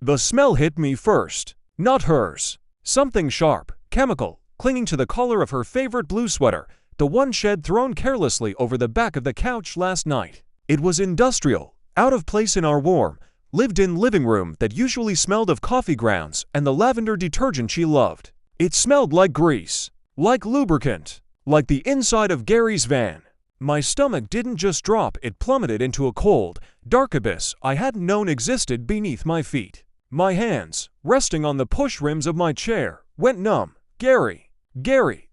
The smell hit me first. Not hers. Something sharp, chemical, clinging to the collar of her favorite blue sweater, the one she'd thrown carelessly over the back of the couch last night. It was industrial, out of place in our warm, lived-in living room that usually smelled of coffee grounds and the lavender detergent she loved. It smelled like grease, like lubricant, like the inside of Gary's van. My stomach didn't just drop, it plummeted into a cold, dark abyss I hadn't known existed beneath my feet. My hands, resting on the push rims of my chair, went numb. Gary,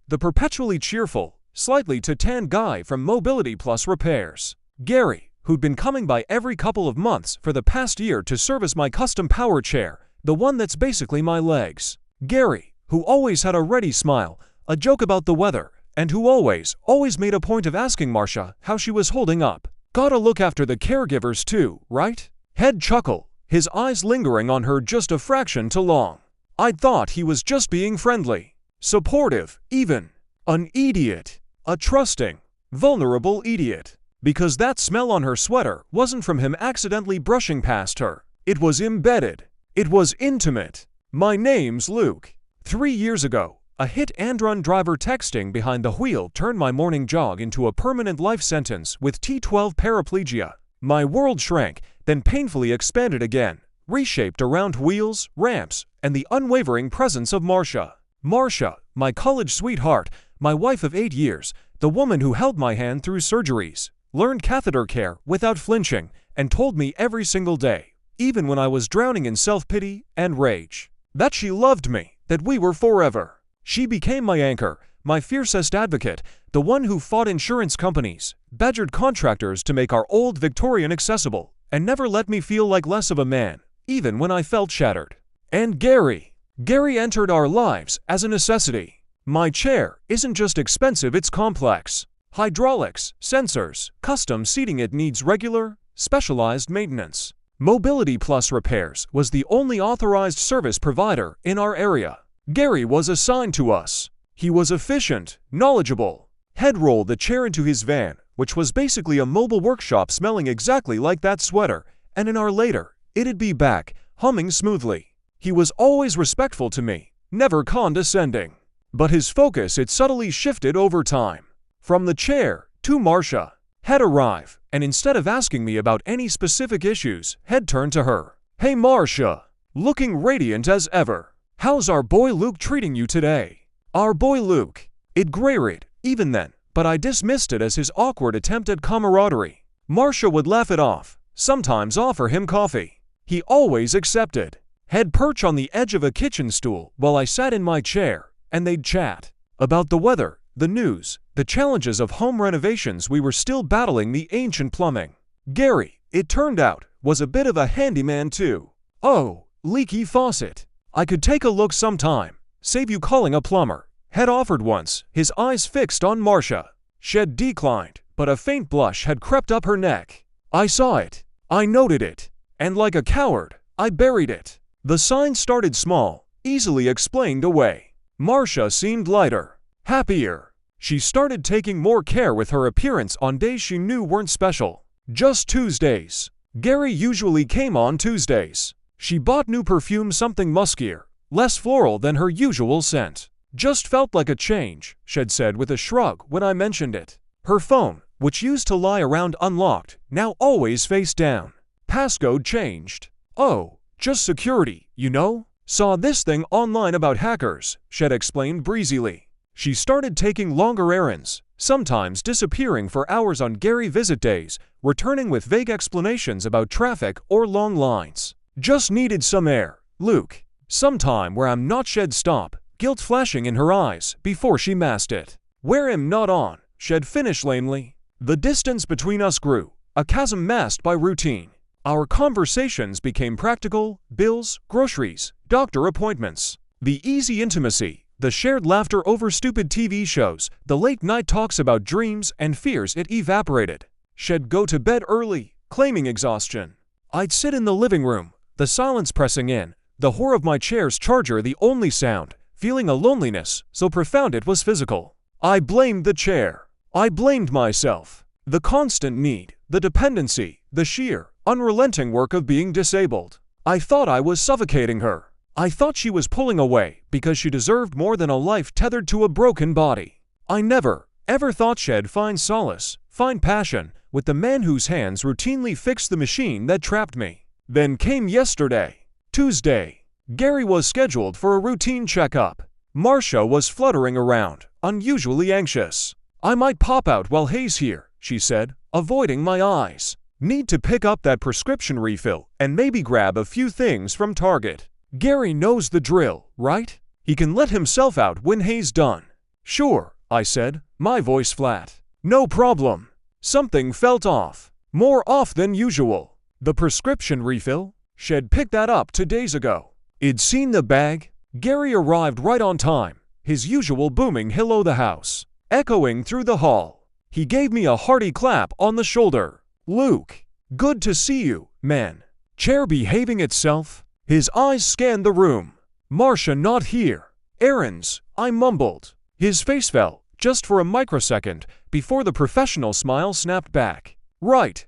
the perpetually cheerful, slightly tanned guy from Mobility Plus Repairs. Gary, who'd been coming by every couple of months for the past year to service my custom power chair, the one that's basically my legs. Gary, who always had a ready smile, a joke about the weather, and who always made a point of asking Marcia how she was holding up. Gotta look after the caregivers too, right? Head chuckle, his eyes lingering on her just a fraction too long. I'd thought he was just being friendly, supportive, even. An idiot. A trusting, vulnerable idiot. Because that smell on her sweater wasn't from him accidentally brushing past her. It was embedded. It was intimate. My name's Luke. 3 years ago, a hit-and-run driver texting behind the wheel turned my morning jog into a permanent life sentence with T12 paraplegia. My world shrank, then painfully expanded again, reshaped around wheels, ramps, and the unwavering presence of Marcia. Marcia, my college sweetheart, my wife of 8 years, the woman who held my hand through surgeries, learned catheter care without flinching, and told me every single day, even when I was drowning in self-pity and rage, that she loved me, that we were forever. She became my anchor, my fiercest advocate, the one who fought insurance companies, badgered contractors to make our old Victorian accessible, and never let me feel like less of a man, even when I felt shattered. And Gary entered our lives as a necessity. My chair isn't just expensive, it's complex. Hydraulics, sensors, custom seating, it needs regular, specialized maintenance. Mobility Plus Repairs was the only authorized service provider in our area. Gary was assigned to us. He was efficient, knowledgeable. He'd rolled the chair into his van, which was basically a mobile workshop smelling exactly like that sweater, and an hour later, it'd be back, humming smoothly. He was always respectful to me, never condescending. But his focus, it subtly shifted over time. From the chair to Marcia. He'd arrive, and instead of asking me about any specific issues, he'd turn to her. "Hey Marcia, looking radiant as ever. How's our boy Luke treating you today?" Our boy Luke. It grated, even then, but I dismissed it as his awkward attempt at camaraderie. Marcia would laugh it off, sometimes offer him coffee. He always accepted. He'd perch on the edge of a kitchen stool while I sat in my chair, and they'd chat about the weather, the news, the challenges of home renovations. We were still battling the ancient plumbing. Gary, it turned out, was a bit of a handyman too. "Oh, leaky faucet. I could take a look sometime. Save you calling a plumber," had offered once, his eyes fixed on Marcia. She'd declined, but a faint blush had crept up her neck. I saw it. I noted it. And like a coward, I buried it. The sign started small, easily explained away. Marcia seemed lighter, happier. She started taking more care with her appearance on days she knew weren't special. Just Tuesdays. Gary usually came on Tuesdays. She bought new perfume, something muskier, less floral than her usual scent. "Just felt like a change," she'd said with a shrug when I mentioned it. Her phone, which used to lie around unlocked, now always face down. Passcode changed. "Oh, just security, you know? Saw this thing online about hackers," she'd explained breezily. She started taking longer errands, sometimes disappearing for hours on Gary visit days, returning with vague explanations about traffic or long lines. "Just needed some air, Luke. Sometime where I'm not," she'd stop, guilt flashing in her eyes before she masked it. "Where I'm not on," she'd finish lamely. The distance between us grew, a chasm masked by routine. Our conversations became practical: bills, groceries, doctor appointments. The easy intimacy, the shared laughter over stupid TV shows, the late-night talks about dreams and fears, it evaporated. She'd go to bed early, claiming exhaustion. I'd sit in the living room, the silence pressing in, the whir of my chair's charger the only sound, feeling a loneliness so profound it was physical. I blamed the chair. I blamed myself. The constant need, the dependency, the sheer, unrelenting work of being disabled. I thought I was suffocating her. I thought she was pulling away because she deserved more than a life tethered to a broken body. I never, ever thought she'd find solace, find passion, with the man whose hands routinely fixed the machine that trapped me. Then came yesterday, Tuesday. Gary was scheduled for a routine checkup. Marcia was fluttering around, unusually anxious. I might pop out while Hayes here, she said, avoiding my eyes. Need to pick up that prescription refill and maybe grab a few things from Target. Gary knows the drill, right? He can let himself out when Hayes done. Sure, I said, my voice flat. No problem. Something felt off. More off than usual. The prescription refill? She'd picked that up 2 days ago. I'd seen the bag. Gary arrived right on time, his usual booming hello the house, echoing through the hall. He gave me a hearty clap on the shoulder. Luke, good to see you, man. Chair behaving itself? His eyes scanned the room. Marcia not here. Errands, I mumbled. His face fell, just for a microsecond, before the professional smile snapped back. Right.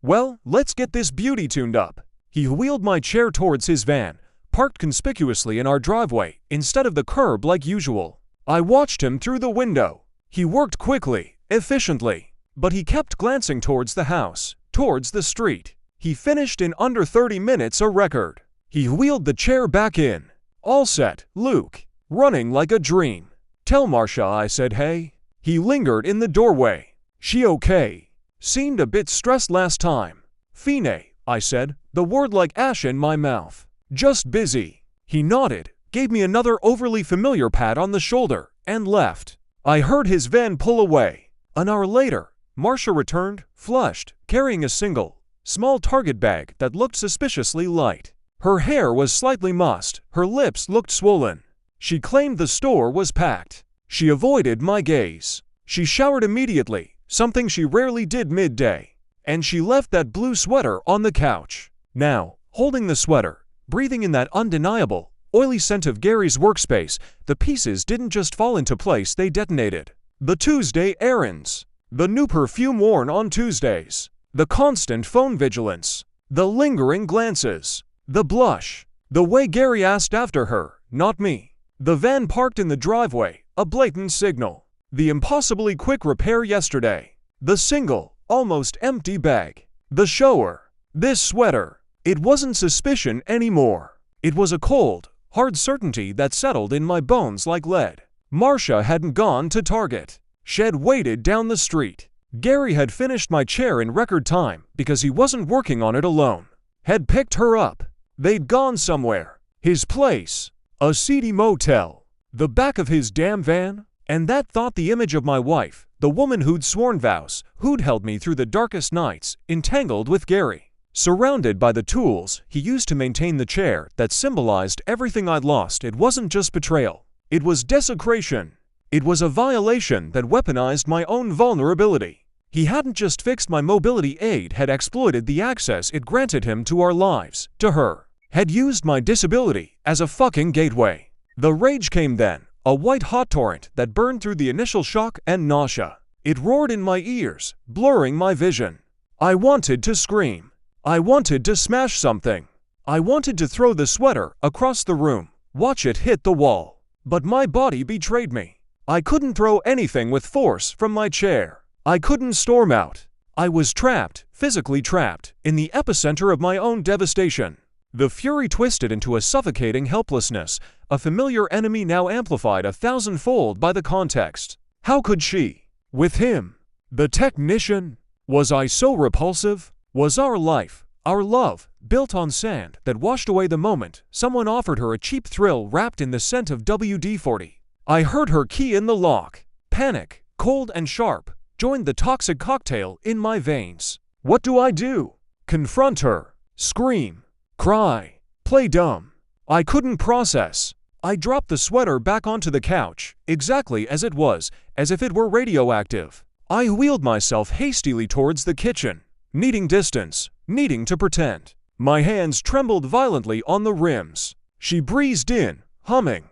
Well, let's get this beauty tuned up. He wheeled my chair towards his van, parked conspicuously in our driveway instead of the curb like usual. I watched him through the window. He worked quickly, efficiently, but he kept glancing towards the house, towards the street. He finished in under 30 minutes, a record. He wheeled the chair back in. All set, Luke. Running like a dream. Tell Marcia I said hey. He lingered in the doorway. She okay? Seemed a bit stressed last time. Fine, I said, the word like ash in my mouth. Just busy. He nodded, gave me another overly familiar pat on the shoulder, and left. I heard his van pull away. An hour later, Marcia returned, flushed, carrying a single, small Target bag that looked suspiciously light. Her hair was slightly mussed, her lips looked swollen. She claimed the store was packed. She avoided my gaze. She showered immediately, something she rarely did midday. And she left that blue sweater on the couch. Now, holding the sweater, breathing in that undeniable, oily scent of Gary's workspace, the pieces didn't just fall into place, they detonated. The Tuesday errands. The new perfume worn on Tuesdays. The constant phone vigilance. The lingering glances. The blush. The way Gary asked after her, not me. The van parked in the driveway, a blatant signal. The impossibly quick repair yesterday. The single, almost empty bag. The shower. This sweater. It wasn't suspicion anymore. It was a cold, hard certainty that settled in my bones like lead. Marcia hadn't gone to Target. She'd waited down the street. Gary had finished my chair in record time because he wasn't working on it alone. Had picked her up. They'd gone somewhere. His place. A seedy motel. The back of his damn van. And that thought, the image of my wife, the woman who'd sworn vows, who'd held me through the darkest nights, entangled with Gary. Surrounded by the tools he used to maintain the chair that symbolized everything I'd lost. It wasn't just betrayal. It was desecration. It was a violation that weaponized my own vulnerability. He hadn't just fixed my mobility aid, had exploited the access it granted him to our lives, to her. Had used my disability as a fucking gateway. The rage came then, a white-hot torrent that burned through the initial shock and nausea. It roared in my ears, blurring my vision. I wanted to scream. I wanted to smash something. I wanted to throw the sweater across the room, watch it hit the wall. But my body betrayed me. I couldn't throw anything with force from my chair. I couldn't storm out. I was trapped, physically trapped, in the epicenter of my own devastation. The fury twisted into a suffocating helplessness, a familiar enemy now amplified 1,000-fold by the context. How could she? With him? The technician? Was I so repulsive? Was our life, our love, built on sand that washed away the moment someone offered her a cheap thrill wrapped in the scent of WD-40? I heard her key in the lock. Panic, cold and sharp, joined the toxic cocktail in my veins. What do? Confront her? Scream? Cry? Play dumb? I couldn't process. I dropped the sweater back onto the couch, exactly as it was, as if it were radioactive. I wheeled myself hastily towards the kitchen. Needing distance, needing to pretend. My hands trembled violently on the rims. She breezed in, humming.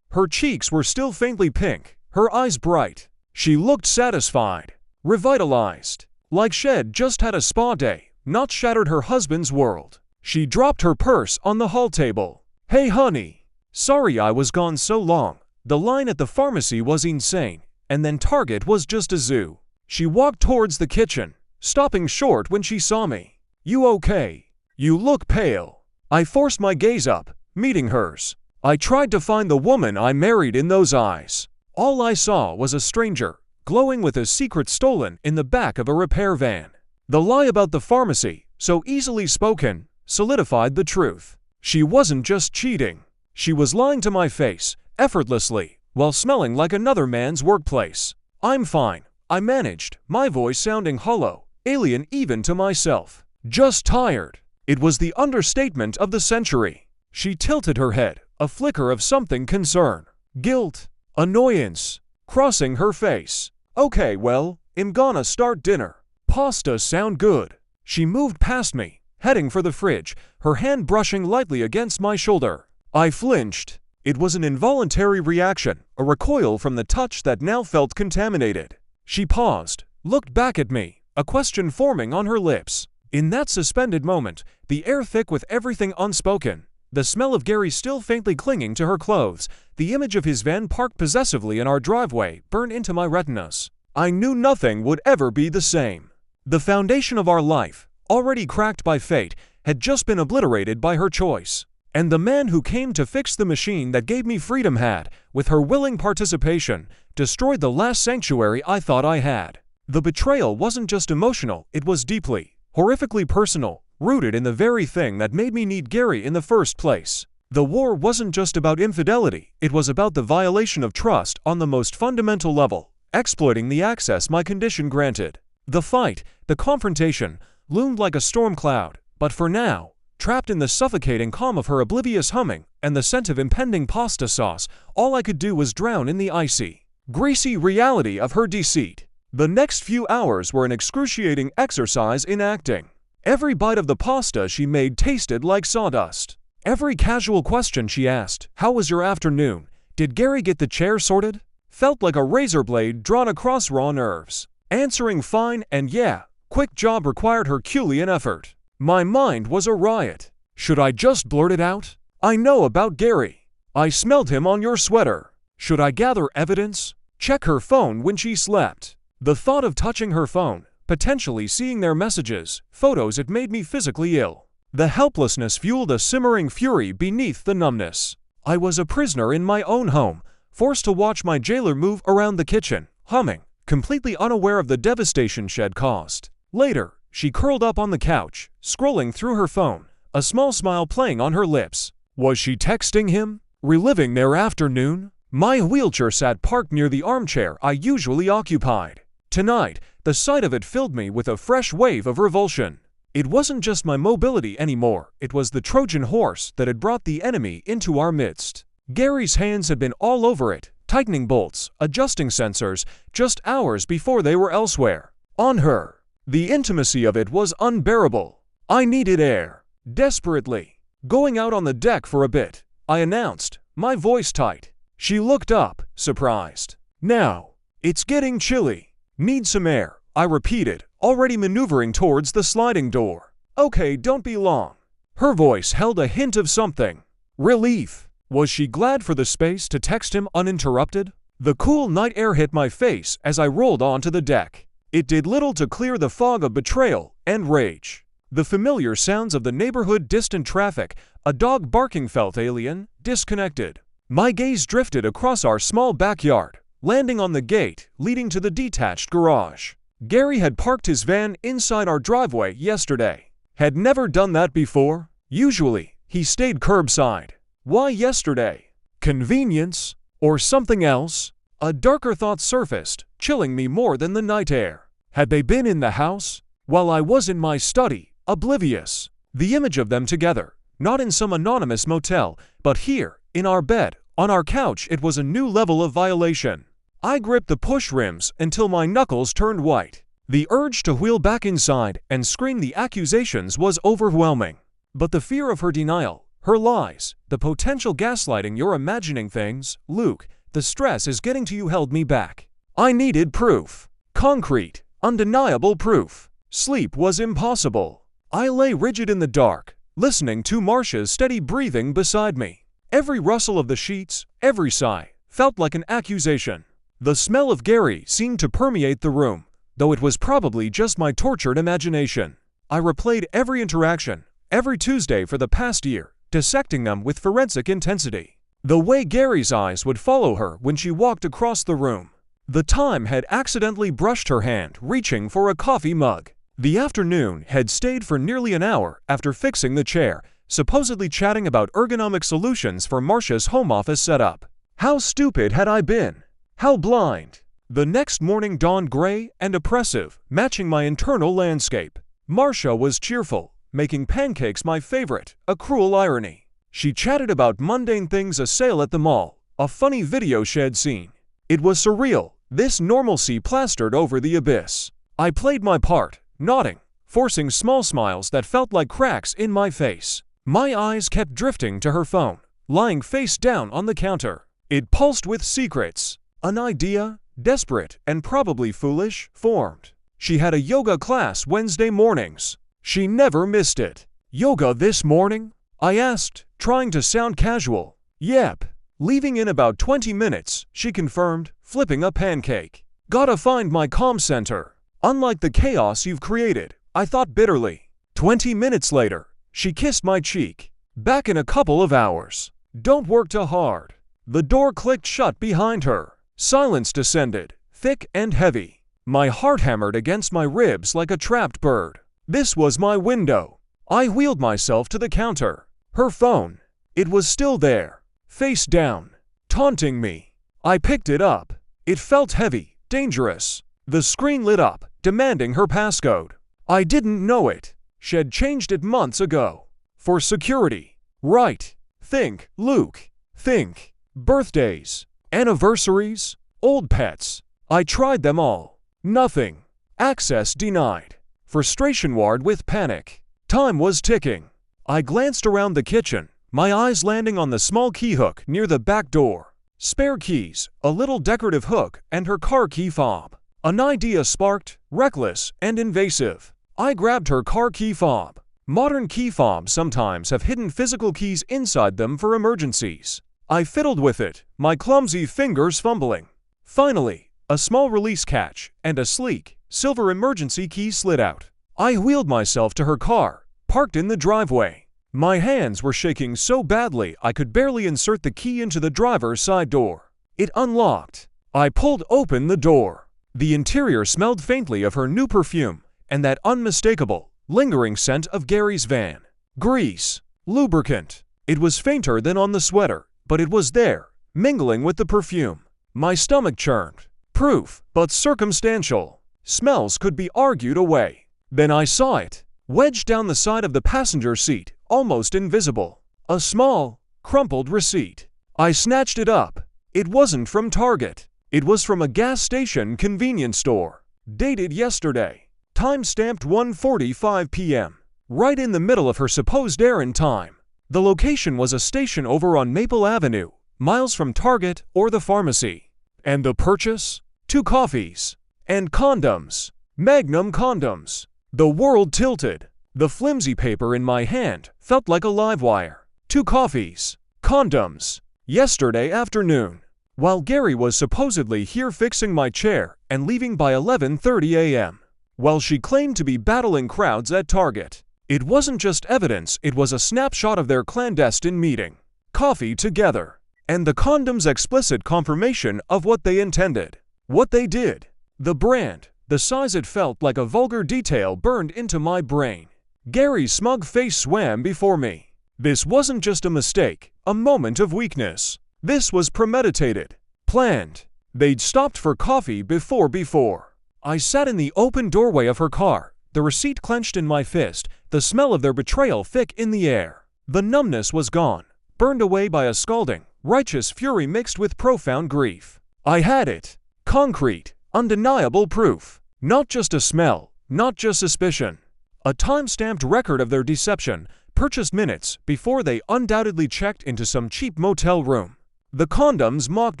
Her cheeks were still faintly pink, her eyes bright. She looked satisfied, revitalized, like she'd just had a spa day, not shattered her husband's world. She dropped her purse on the hall table. "Hey honey. Sorry I was gone so long. The line at the pharmacy was insane, and then Target was just a zoo." She walked towards the kitchen, stopping short when she saw me. "You okay? You look pale." I forced my gaze up, meeting hers. I tried to find the woman I married in those eyes. All I saw was a stranger, glowing with a secret stolen in the back of a repair van. The lie about the pharmacy, so easily spoken, solidified the truth. She wasn't just cheating. She was lying to my face, effortlessly, while smelling like another man's workplace. "I'm fine," I managed, my voice sounding hollow, alien even to myself. "Just tired." It was the understatement of the century. She tilted her head, a flicker of something concern, guilt, annoyance, crossing her face. "Okay, well, I'm gonna start dinner. Pasta sound good." She moved past me, heading for the fridge, her hand brushing lightly against my shoulder. I flinched. It was an involuntary reaction, a recoil from the touch that now felt contaminated. She paused, looked back at me, a question forming on her lips. In that suspended moment, the air thick with everything unspoken, the smell of Gary still faintly clinging to her clothes, the image of his van parked possessively in our driveway burned into my retinas. I knew nothing would ever be the same. The foundation of our life, already cracked by fate, had just been obliterated by her choice. And the man who came to fix the machine that gave me freedom had, with her willing participation, destroyed the last sanctuary I thought I had. The betrayal wasn't just emotional, it was deeply, horrifically personal, rooted in the very thing that made me need Gary in the first place. The war wasn't just about infidelity, it was about the violation of trust on the most fundamental level, exploiting the access my condition granted. The fight, the confrontation, loomed like a storm cloud, but for now, trapped in the suffocating calm of her oblivious humming and the scent of impending pasta sauce, all I could do was drown in the icy, greasy reality of her deceit. The next few hours were an excruciating exercise in acting. Every bite of the pasta she made tasted like sawdust. Every casual question she asked, "How was your afternoon? Did Gary get the chair sorted?" felt like a razor blade drawn across raw nerves. Answering fine and yeah, quick job required Herculean effort. My mind was a riot. Should I just blurt it out? "I know about Gary. I smelled him on your sweater." Should I gather evidence? Check her phone when she slept? The thought of touching her phone, potentially seeing their messages, photos, it made me physically ill. The helplessness fueled a simmering fury beneath the numbness. I was a prisoner in my own home, forced to watch my jailer move around the kitchen, humming, completely unaware of the devastation she'd caused. Later, she curled up on the couch, scrolling through her phone, a small smile playing on her lips. Was she texting him? Reliving their afternoon? My wheelchair sat parked near the armchair I usually occupied. Tonight, the sight of it filled me with a fresh wave of revulsion. It wasn't just my mobility anymore, it was the Trojan horse that had brought the enemy into our midst. Gary's hands had been all over it, tightening bolts, adjusting sensors, just hours before they were elsewhere. On her. The intimacy of it was unbearable. I needed air. Desperately. "Going out on the deck for a bit," I announced, my voice tight. She looked up, surprised. "Now. It's getting chilly. Need some air," I repeated, already maneuvering towards the sliding door. "Okay, don't be long." Her voice held a hint of something. Relief. Was she glad for the space to text him uninterrupted? The cool night air hit my face as I rolled onto the deck. It did little to clear the fog of betrayal and rage. The familiar sounds of the neighborhood, distant traffic, a dog barking felt alien, disconnected. My gaze drifted across our small backyard, landing on the gate leading to the detached garage. Gary had parked his van inside our driveway yesterday. Had never done that before. Usually, he stayed curbside. Why yesterday? Convenience? Or something else? A darker thought surfaced, chilling me more than the night air. Had they been in the house? While I was in my study, oblivious. The image of them together, not in some anonymous motel, but here, in our bed, on our couch, it was a new level of violation. I gripped the push rims until my knuckles turned white. The urge to wheel back inside and scream the accusations was overwhelming. But the fear of her denial, her lies, the potential gaslighting, "You're imagining things, Luke, the stress is getting to you," held me back. I needed proof. Concrete, undeniable proof. Sleep was impossible. I lay rigid in the dark, listening to Marcia's steady breathing beside me. Every rustle of the sheets, every sigh, felt like an accusation. The smell of Gary seemed to permeate the room, though it was probably just my tortured imagination. I replayed every interaction, every Tuesday for the past year, dissecting them with forensic intensity. The way Gary's eyes would follow her when she walked across the room. The time had accidentally brushed her hand, reaching for a coffee mug. The afternoon had stayed for nearly an hour after fixing the chair, supposedly chatting about ergonomic solutions for Marcia's home office setup. How stupid had I been? How blind? The next morning dawned gray and oppressive, matching my internal landscape. Marcia was cheerful, making pancakes my favorite, a cruel irony. She chatted about mundane things, a sale at the mall, a funny video shed scene. It was surreal, this normalcy plastered over the abyss. I played my part, nodding, forcing small smiles that felt like cracks in my face. My eyes kept drifting to her phone, lying face down on the counter. It pulsed with secrets. An idea, desperate and probably foolish, formed. She had a yoga class Wednesday mornings. She never missed it. Yoga this morning? I asked, trying to sound casual. Yep. Leaving in about 20 minutes, she confirmed, flipping a pancake. Gotta find my calm center. Unlike the chaos you've created, I thought bitterly. 20 minutes later, she kissed my cheek. Back in a couple of hours. Don't work too hard. The door clicked shut behind her. Silence descended, thick and heavy. My heart hammered against my ribs like a trapped bird. This was my window. I wheeled myself to the counter. Her phone. It was still there, face down, taunting me. I picked it up. It felt heavy, dangerous. The screen lit up, demanding her passcode. I didn't know it. She'd changed it months ago. For security. Right. Think, Luke. Think. Birthdays. Anniversaries. Old pets. I tried them all. Nothing. Access denied. Frustration warred with panic. Time was ticking. I glanced around the kitchen, my eyes landing on the small key hook near the back door. Spare keys, a little decorative hook, and her car key fob. An idea sparked, reckless and invasive. I grabbed her car key fob. Modern key fobs sometimes have hidden physical keys inside them for emergencies. I fiddled with it, my clumsy fingers fumbling. Finally, a small release catch and a sleek, silver emergency key slid out. I wheeled myself to her car, parked in the driveway. My hands were shaking so badly I could barely insert the key into the driver's side door. It unlocked. I pulled open the door. The interior smelled faintly of her new perfume and that unmistakable, lingering scent of Gary's van. Grease. Lubricant. It was fainter than on the sweater, but it was there, mingling with the perfume. My stomach churned. Proof, but circumstantial. Smells could be argued away. Then I saw it, wedged down the side of the passenger seat, almost invisible. A small, crumpled receipt. I snatched it up. It wasn't from Target. It was from a gas station convenience store. Dated yesterday. Time-stamped 1:45 p.m. Right in the middle of her supposed errand time. The location was a station over on Maple Avenue, miles from Target or the pharmacy. And the purchase? 2 coffees. And condoms. Magnum condoms. The world tilted. The flimsy paper in my hand felt like a live wire. 2 coffees. Condoms. Yesterday afternoon. While Gary was supposedly here fixing my chair and leaving by 11:30 a.m. While she claimed to be battling crowds at Target. It wasn't just evidence, it was a snapshot of their clandestine meeting. Coffee together. And the condoms' explicit confirmation of what they intended. What they did. The brand, the size, it felt like a vulgar detail burned into my brain. Gary's smug face swam before me. This wasn't just a mistake, a moment of weakness. This was premeditated. Planned. They'd stopped for coffee before. I sat in the open doorway of her car, the receipt clenched in my fist, the smell of their betrayal thick in the air. The numbness was gone, burned away by a scalding, righteous fury mixed with profound grief. I had it. Concrete, undeniable proof. Not just a smell, not just suspicion. A time-stamped record of their deception, purchased minutes before they undoubtedly checked into some cheap motel room. The condoms mocked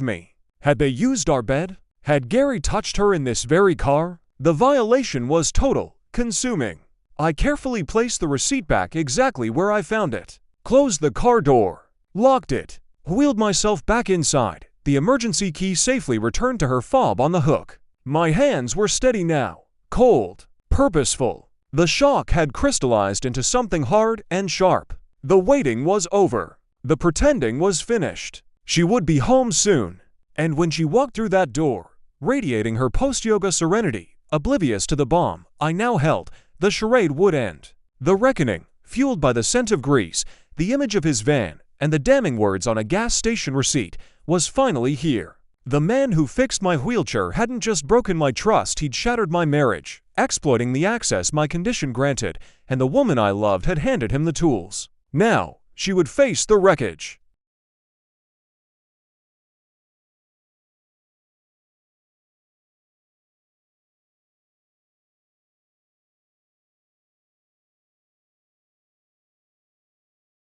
me. Had they used our bed? Had Gary touched her in this very car? The violation was total, consuming. I carefully placed the receipt back exactly where I found it, closed the car door, locked it, wheeled myself back inside, the emergency key safely returned to her fob on the hook. My hands were steady now, cold, purposeful. The shock had crystallized into something hard and sharp. The waiting was over. The pretending was finished. She would be home soon. And when she walked through that door, radiating her post-yoga serenity, oblivious to the bomb I now held, the charade would end. The reckoning, fueled by the scent of grease, the image of his van, and the damning words on a gas station receipt, was finally here. The man who fixed my wheelchair hadn't just broken my trust, he'd shattered my marriage, exploiting the access my condition granted, and the woman I loved had handed him the tools. Now, she would face the wreckage.